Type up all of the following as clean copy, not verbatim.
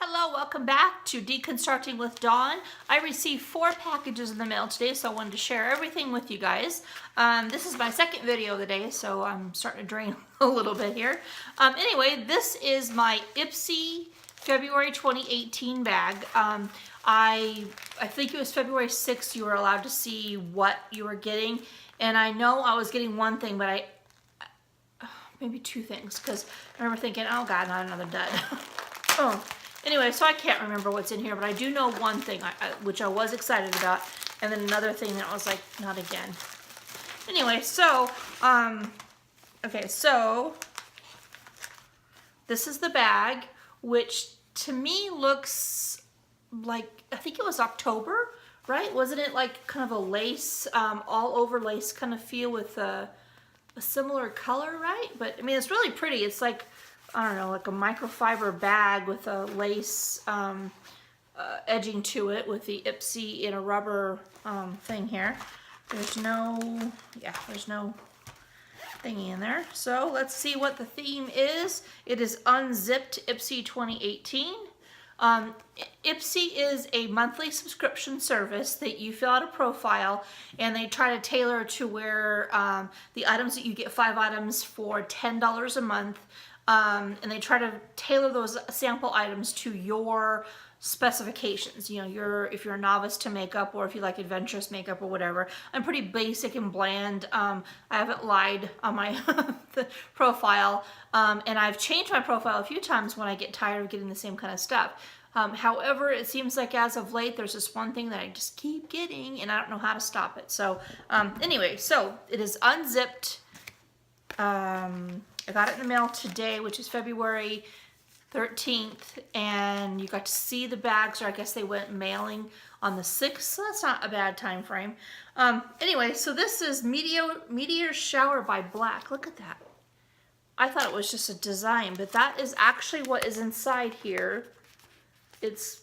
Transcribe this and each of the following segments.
Hello, welcome back to Deconstructing with Dawn. I received 4 packages in the mail today, so I wanted to share everything with you guys. This is my second video of the day, so I'm starting to drain a little bit here. Anyway, this is my Ipsy February 2018 bag. I think it was February 6th you were allowed to see what you were getting, and I know I was getting one thing, but maybe 2 things, because I remember thinking, oh God, not another dud. Oh. Anyway, so I can't remember what's in here, but I do know one thing, which I was excited about, and then another thing that was like, not again. Anyway, so, okay, so this is the bag, which to me looks like, I think it was October, right? Wasn't it like kind of a lace, all over lace kind of feel with a similar color, right? But I mean, it's really pretty. It's like, I don't know, like a microfiber bag with a lace edging to it with the Ipsy in a rubber thing here. There's no thingy in there. So let's see what the theme is. It is Unzipped Ipsy 2018. Ipsy is a monthly subscription service that you fill out a profile, and they try to tailor to where the items that you get 5 items for $10 a month. And they try to tailor those sample items to your specifications. You know, if you're a novice to makeup, or if you like adventurous makeup or whatever. I'm pretty basic and bland. I haven't lied on my profile, and I've changed my profile a few times when I get tired of getting the same kind of stuff. However, it seems like as of late, there's this one thing that I just keep getting, and I don't know how to stop it. So anyway, so it is Unzipped. I got it in the mail today, which is February 13th, and you got to see the bags, or I guess they went mailing on the 6th, so that's not a bad time frame. Anyway, so this is Meteor Shower by Black. Look at that. I thought it was just a design, but that is actually what is inside here. It's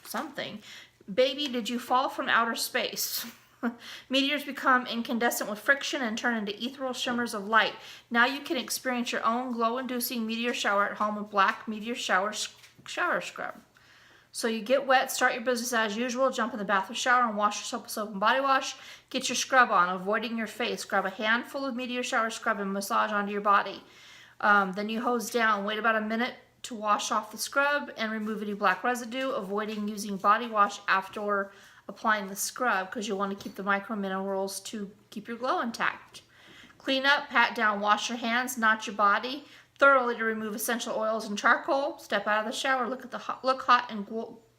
something. Baby, did you fall from outer space? Meteors become incandescent with friction and turn into ethereal shimmers of light. Now you can experience your own glow-inducing meteor shower at home with Black Meteor Shower Scrub. So you get wet, start your business as usual, jump in the bath or shower and wash yourself with soap and body wash. Get your scrub on, avoiding your face. Grab a handful of Meteor Shower Scrub and massage onto your body. Then you hose down. Wait about a minute to wash off the scrub and remove any black residue, avoiding using body wash after applying the scrub, because you'll want to keep the micro minerals to keep your glow intact. Clean up, pat down, wash your hands, not your body thoroughly to remove essential oils and charcoal. Step out of the shower, look hot and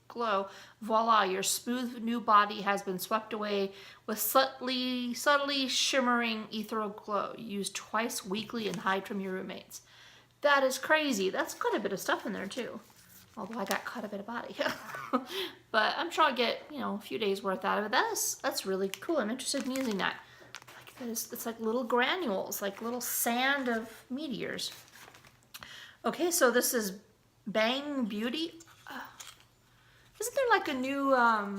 glow. Voila, your smooth new body has been swept away with subtly shimmering ethereal glow. Use twice weekly and hide from your roommates. That is crazy. That's quite a bit of stuff in there too. Although I got quite a bit of body. But I'm sure I'll get, you know, a few days worth out of it. That's really cool. I'm interested in using that. Like it's like little granules, like little sand of meteors. Okay, so this is Bang Beauty. Isn't there like a new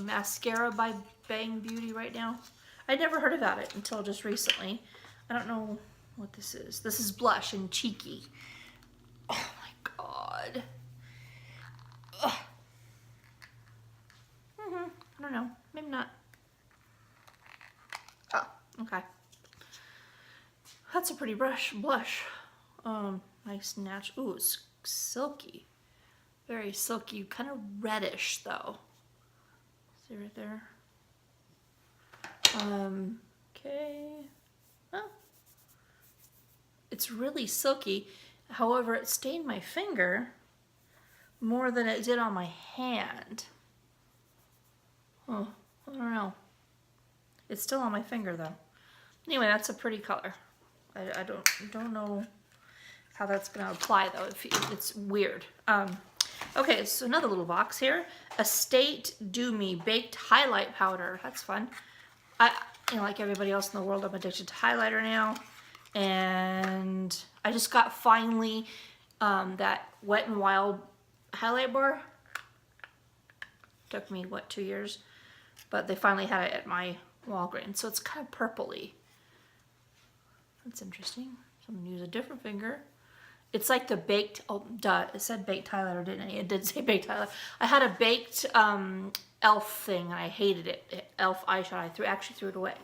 mascara by Bang Beauty right now? I'd never heard about it until just recently. I don't know what this is. This is Blush and Cheeky. Oh my God. Ugh. I don't know. Maybe not. Oh, okay. That's a pretty blush. Nice natural. Ooh, it's silky. Very silky. Kind of reddish though. See right there. Okay. Oh. It's really silky. However, it stained my finger more than it did on my hand. Oh, I don't know. It's still on my finger though. Anyway, that's a pretty color. I don't know how that's gonna apply though. It's weird. Okay, so another little box here. Estate Do Me Baked Highlight Powder. That's fun. Like everybody else in the world, I'm addicted to highlighter now. And I just got finally that Wet n Wild highlight bar. Took me, what, 2 years? But they finally had it at my Walgreens. So it's kind of purpley. That's interesting. So I'm going to use a different finger It's like the baked, oh, duh, it said baked highlighter, didn't it? It did say baked highlighter. I had a baked e.l.f. thing, and I hated it. E.l.f. eyeshadow, I actually threw it away.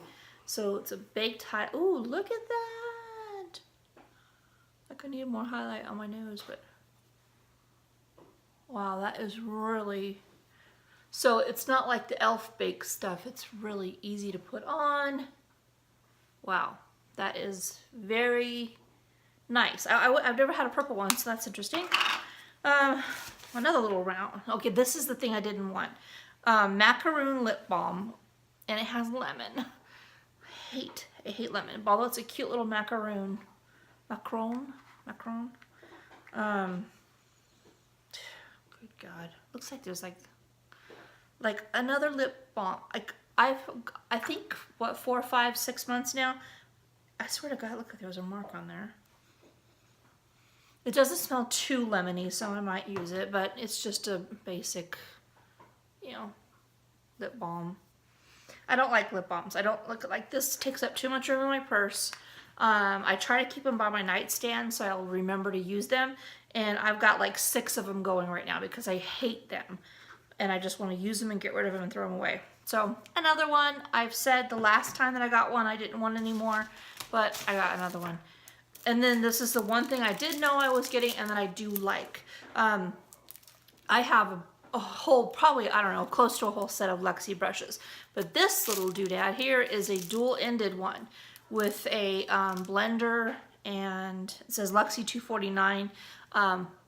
So it's a baked highlight. Ooh, look at that. Like I need more highlight on my nose, but wow, that is really, so it's not like the e.l.f. baked stuff. It's really easy to put on. Wow, that is very nice. I've never had a purple one, so that's interesting. Another little round. Okay, this is the thing I didn't want. Macaroon lip balm, and it has lemon. I hate lemon. Although it's a cute little macaroon. Macaron. Good God. Looks like there's like another lip balm. I think what 4, 5, 6 months now. I swear to God, look, there was a mark on there. It doesn't smell too lemony, so I might use it, but it's just a basic, you know, lip balm. I don't like lip balms. I don't look like this. Takes up too much room in my purse. I try to keep them by my nightstand so I'll remember to use them. And I've got like 6 of them going right now because I hate them. And I just want to use them and get rid of them and throw them away. So another one. I've said the last time that I got one I didn't want any more, but I got another one. And then this is the one thing I did know I was getting and that I do like. I have a whole, probably, I don't know, close to a whole set of Luxie brushes. But this little doodad here is a dual-ended one with a blender, and it says Luxie 249,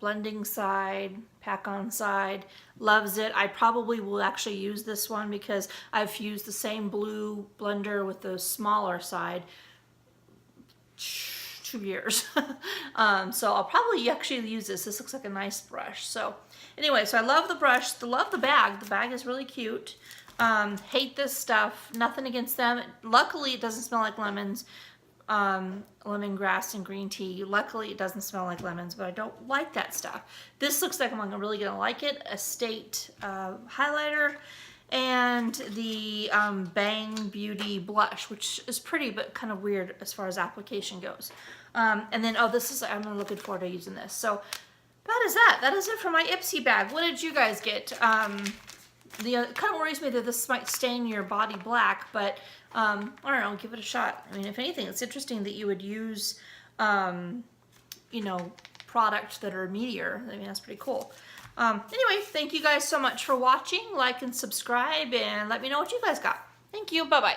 blending side, pack-on side. Loves it. I probably will actually use this one because I've used the same blue blender with the smaller side 2 years. So I'll probably actually use this. This looks like a nice brush. So anyway, so I love the brush, love the bag. The bag is really cute. Hate this stuff. Nothing against them. Luckily, it doesn't smell like lemons. Lemongrass and green tea. Luckily, it doesn't smell like lemons, but I don't like that stuff. This looks like I'm really gonna like it. A State highlighter. And the Bang Beauty blush, which is pretty but kind of weird as far as application goes. And then, oh, this is, I'm looking forward to using this. So that is that. That is it for my Ipsy bag. What did you guys get? It kind of worries me that this might stain your body black, but I don't know, give it a shot. I mean, if anything, it's interesting that you would use, you know, products that are meatier. I mean, that's pretty cool. Anyway, thank you guys so much for watching. Like and subscribe, and let me know what you guys got. Thank you. Bye-bye.